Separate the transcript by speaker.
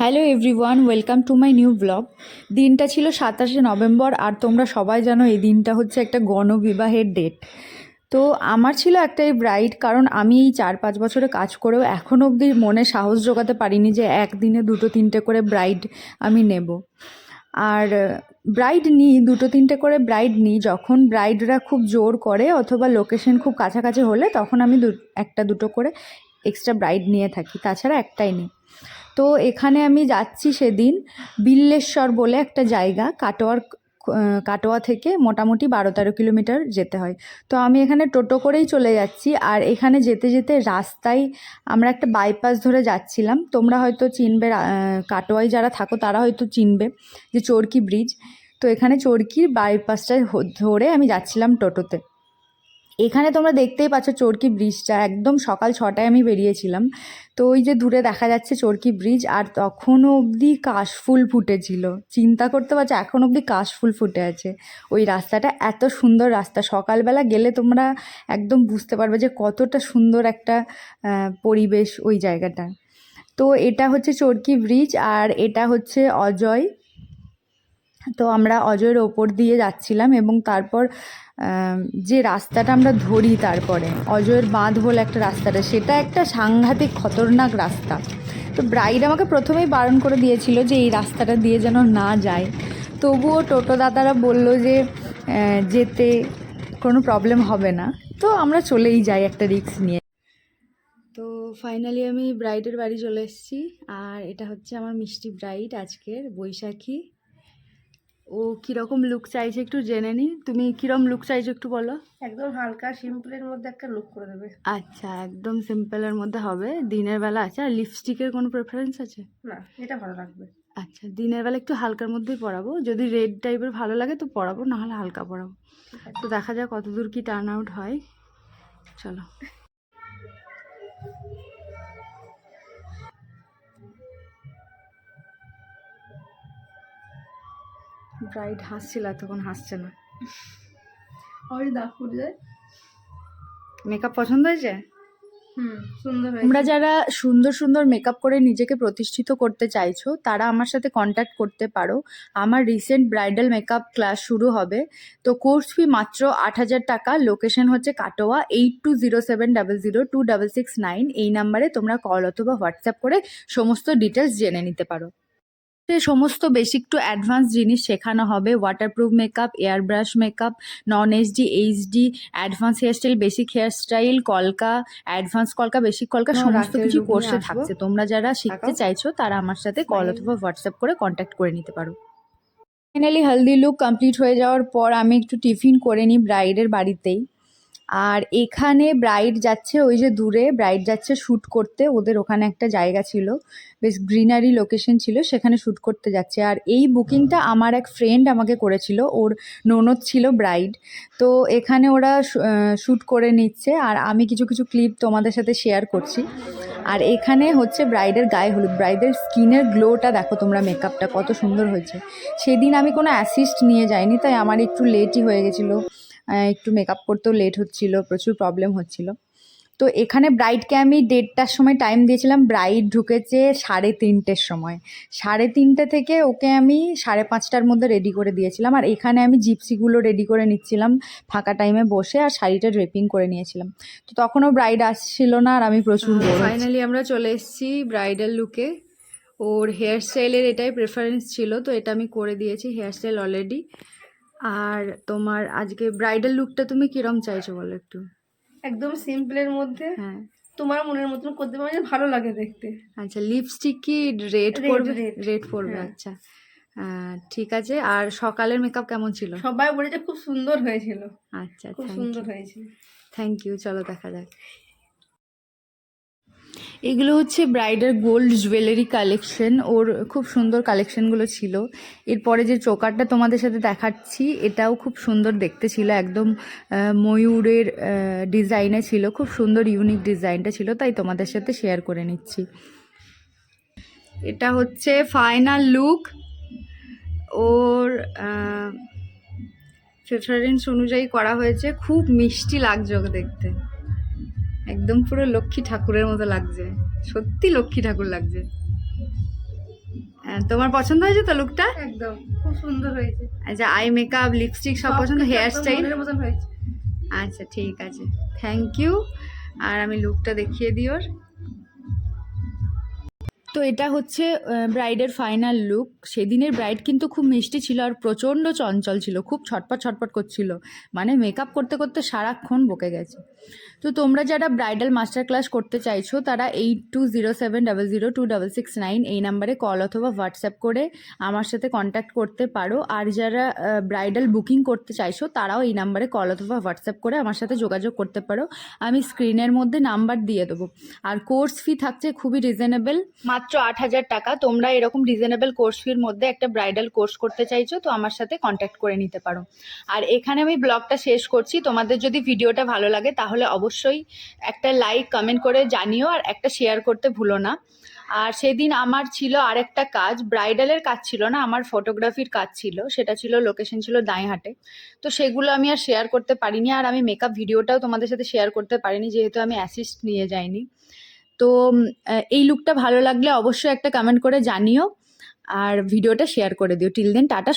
Speaker 1: Hello everyone, welcome to my new blog. দিনটা ছিল 27শে November, আর তোমরা সবাই জানো এই দিনটা হচ্ছে একটা গণবিবাহের ডেট। তো আমার ছিল একটাই ব্রাইড, কারণ আমি এই 4-5 বছরে কাজ করেও এখনও অবধি মনে সাহস জোগাতে পারিনি যে একদিনে 2-3টে করে ব্রাইড আমি নেব। আর ব্রাইড নিই, 2-3টে করে ব্রাইড নিই যখন ব্রাইডরা খুব জোর করে অথবা লোকেশন খুব কাছাকাছি হলে, তখন আমি 1-2 করে এক্সট্রা ব্রাইড নিয়ে থাকি, তাছাড়া একটাই নিই। তো এখানে আমি যাচ্ছি সেদিন বিল্লেশ্বর বলে একটা জায়গা, কাটোয়া থেকে মোটামুটি 12-13 কিলোমিটার যেতে হয়। তো আমি এখানে টোটো করেই চলে যাচ্ছি, আর এখানে যেতে যেতে রাস্তায় আমরা একটা বাইপাস ধরে যাচ্ছিলাম। তোমরা হয়তো চিনবে, কাটোয়ায় যারা থাকো তারা হয়তো চিনবে যে চরকি ব্রিজ। তো এখানে চরকির বাইপাসটা ধরে আমি যাচ্ছিলাম টোটোতে। এখানে তোমরা দেখতেই পাচ্ছ চরকি ব্রিজটা, একদম সকাল 6টায় আমি বেরিয়েছিলাম। তো ওই যে দূরে দেখা যাচ্ছে চরকি ব্রিজ, আর তখনও অবধি কাশফুল ফুটেছিল। চিন্তা করতে পারছো, এখন অবধি কাশফুল ফুটে আছে। ওই রাস্তাটা এত সুন্দর রাস্তা, সকালবেলা গেলে তোমরা একদম বুঝতে পারবে যে কতটা সুন্দর একটা পরিবেশ ওই জায়গাটা। তো এটা হচ্ছে চরকি ব্রিজ, আর এটা হচ্ছে অজয়। তো আমরা অজয়ের ওপর দিয়ে যাচ্ছিলাম, এবং তারপর যে রাস্তাটা আমরা ধরি তারপরে অজয়ের বাঁধ বলে একটা রাস্তাটা, সেটা একটা সাংঘাতিক খতরনাক রাস্তা। তো ব্রাইড আমাকে প্রথমেই বারণ করে দিয়েছিল যে এই রাস্তাটা দিয়ে যেন না যায়, তবুও টোটো দাদারা বললো যে যেতে কোনো প্রবলেম হবে না। তো আমরা চলেই যাই একটা রিস্ক নিয়ে। তো ফাইনালি আমি ব্রাইডের বাড়ি চলে এসেছি, আর এটা হচ্ছে আমার মিষ্টি ব্রাইড আজকের, বৈশাখী। ও কীরকম লুক চাইছে একটু জেনে নিই। তুমি কীরকম লুক চাইছো একটু বলো।
Speaker 2: একদম হালকা সিম্পলের মধ্যে একটা লুক করে দেবে।
Speaker 1: আচ্ছা, একদম সিম্পলের মধ্যে হবে, দিনের বেলা আছে। আর লিপস্টিকের কোনো প্রেফারেন্স আছে?
Speaker 2: না, এটা ভালো লাগবে।
Speaker 1: আচ্ছা, দিনের বেলা একটু হালকার মধ্যেই পরাবো, যদি রেড টাইপের ভালো লাগে তো পরাবো, নাহলে হালকা পরাবো। তো দেখা যাক কতদূর কি টার্ন আউট হয়, চলো। ব্রাইড হাসছিল, তখন হাসছে না।
Speaker 2: ওই দাগ পড়ে যায়।
Speaker 1: মেকআপ পছন্দ হয়েছে?
Speaker 2: সুন্দর।
Speaker 1: তোমরা যারা সুন্দর সুন্দর মেকআপ করে নিজেকে প্রতিষ্ঠিত করতে চাইছো, তারা আমার সাথে কন্ট্যাক্ট করতে পারো। আমার রিসেন্ট ব্রাইডাল মেকআপ ক্লাস শুরু হবে। তো কোর্স ফি মাত্র 8,000 টাকা। লোকেশন হচ্ছে কাটোয়া। 8207002669। এই নাম্বারে তোমরা কল অথবা হোয়াটসঅ্যাপ করে সমস্ত ডিটেলস জেনে নিতে পারো। সমস্ত বেসিক টু অ্যাডভান্স জিনিস শেখানো হবে। Waterproof makeup, air brush makeup, নন HD, HD, advance hairstyle, basic hairstyle, কলকা, অ্যাডভান্স কলকা, বেসিক কলকা, সমস্ত কিছু কোর্সে থাকছে। তোমরা যারা শিখতে চাইছো তারা আমার সাথে কল অথবা হোয়াটসঅ্যাপ করে কন্ট্যাক্ট করে নিতে পারো। ফাইনালি হলদি লুক কমপ্লিট হয়ে যাওয়ার পর আমি একটু টিফিন করে নিই ব্রাইডের বাড়িতেই। আর এখানে ব্রাইড যাচ্ছে, ওই যে দূরে ব্রাইড যাচ্ছে শ্যুট করতে। ওদের ওখানে একটা জায়গা ছিল, বেশ গ্রিনারি লোকেশন ছিল, সেখানে শ্যুট করতে যাচ্ছে। আর এই বুকিংটা আমার এক ফ্রেন্ড আমাকে করেছিল, ওর ননদ ছিল ব্রাইড। তো এখানে ওরা শ্যুট করে নিচ্ছে, আর আমি কিছু কিছু ক্লিপ তোমাদের সাথে শেয়ার করছি। আর এখানে হচ্ছে ব্রাইডের গায়ে হলুদ। ব্রাইডের স্কিনের গ্লোটা দেখো তোমরা, মেকআপটা কত সুন্দর হয়েছে। সেদিন আমি কোনো অ্যাসিস্ট নিয়ে যাইনি, তাই আমার একটু লেটই হয়ে গেছিলো, একটু মেকআপ করতেও লেট হচ্ছিল, প্রচুর প্রবলেম হচ্ছিল। তো এখানে ব্রাইডকে আমি 1:30টার সময় টাইম দিয়েছিলাম, ব্রাইড ঢুকেছে 3:30-র সময়। 3:30 থেকে ওকে আমি 5:30টার মধ্যে রেডি করে দিয়েছিলাম। আর এখানে আমি জিপসিগুলো রেডি করে নিচ্ছিলাম ফাঁকা টাইমে বসে, আর শাড়িটা ড্রেপিং করে নিয়েছিলাম। তো তখনও ব্রাইড আসছিল না, আর আমি প্রচুর ফাইনালি আমরা চলে এসেছি ব্রাইডাল লুকে। ওর হেয়ার স্টাইলের এটাই প্রেফারেন্স ছিল, তো এটা আমি করে দিয়েছি হেয়ার স্টাইল অলরেডি। আর তোমার আজকে ব্রাইডাল লুকটা তুমি কিরম চাইছো বলো একটু।
Speaker 2: একদম সিম্পলের মধ্যে,
Speaker 1: হ্যাঁ,
Speaker 2: তোমার মনের মতন করতে পারবে, ভালো লাগে দেখতে।
Speaker 1: আচ্ছা, লিপস্টিক কি রেড পরবে? রেড পরবে, আচ্ছা ঠিক আছে। আর সকালের মেকআপ কেমন ছিল?
Speaker 2: সবাই বলেছে খুব সুন্দর হয়েছিল।
Speaker 1: আচ্ছা,
Speaker 2: খুব সুন্দর হয়েছিল।
Speaker 1: Thank you. চলো দেখা যাক। এগুলো হচ্ছে ব্রাইডের গোল্ড জুয়েলারি কালেকশন, ওর খুব সুন্দর কালেকশনগুলো ছিল। এরপরে যে চোকারটা তোমাদের সাথে দেখাচ্ছি, এটাও খুব সুন্দর দেখতে ছিল, একদম ময়ূরের ডিজাইনে ছিল, খুব সুন্দর ইউনিক ডিজাইনটা ছিল, তাই তোমাদের সাথে শেয়ার করে নিচ্ছি। এটা হচ্ছে ফাইনাল লুক। ওর প্রেফারেন্স অনুযায়ী করা হয়েছে, খুব মিষ্টি লাগছে ওকে দেখতে, একদম পুরো লক্ষ্মী ঠাকুরের মতো লাগছে, সত্যি লক্ষ্মী ঠাকুর লাগছে। তোমার পছন্দ হয়েছে তো লুকটা?
Speaker 2: একদম খুব সুন্দর হয়েছে।
Speaker 1: আচ্ছা, আই মেকআপ, লিপস্টিক সব পছন্দ,
Speaker 2: সবকিছু
Speaker 1: হেয়ার
Speaker 2: একদম
Speaker 1: স্টাইল?
Speaker 2: মনের মতন হয়েছে।
Speaker 1: আচ্ছা ঠিক আছে, থ্যাংক ইউ। আর আমি লুকটা দেখিয়ে দিই ওর। তো এটা হচ্ছে ব্রাইডের ফাইনাল লুক। সেদিনের ব্রাইড কিন্তু খুব মিষ্টি ছিল আর প্রচণ্ড চঞ্চল ছিল, খুব ছটপট ছটপট করছিল, মানে মেকআপ করতে করতে সারাক্ষণ বকে গেছে। তো তোমরা যারা ব্রাইডাল মাস্টার ক্লাস করতে চাইছো তারা 8207002669 এই নাম্বারে কল অথবা হোয়াটসঅ্যাপ করে আমার সাথে কন্ট্যাক্ট করতে পারো। আর যারা ব্রাইডাল বুকিং করতে চাইছো তারাও এই নাম্বারে কল অথবা হোয়াটসঅ্যাপ করে আমার সাথে যোগাযোগ করতে পারো, আমি স্ক্রিনের মধ্যে নাম্বার দিয়ে দেবো। আর কোর্স ফি থাকছে খুবই রিজনেবল, মাত্র 8,000 টাকা। তোমরা এরকম রিজনেবল কোর্স ফির মধ্যে একটা ব্রাইডাল কোর্স করতে চাইছো তো আমার সাথে কন্ট্যাক্ট করে নিতে পারো। আর এখানে আমি ব্লগটা শেষ করছি। তোমাদের যদি ভিডিওটা ভালো লাগে তাহলে অবশ্যই একটা লাইক কমেন্ট করে জানিও আর একটা শেয়ার করতে ভুলো না। আর সেদিন আমার ছিল আরেকটা কাজ, ব্রাইডালের কাজ ছিল না, আমার ফটোগ্রাফির কাজ ছিল, সেটা ছিল লোকেশন ছিল দাঁইহাটে। তো সেগুলো আমি আর শেয়ার করতে পারিনি, আর আমি মেকআপ ভিডিওটাও তোমাদের সাথে শেয়ার করতে পারিনি যেহেতু আমি অ্যাসিস্ট নিয়ে যাইনি। তো এই লুকটা ভালো লাগলে অবশ্যই একটা কমেন্ট করে জানিও আর ভিডিওটা শেয়ার করে দিও। Till then tata.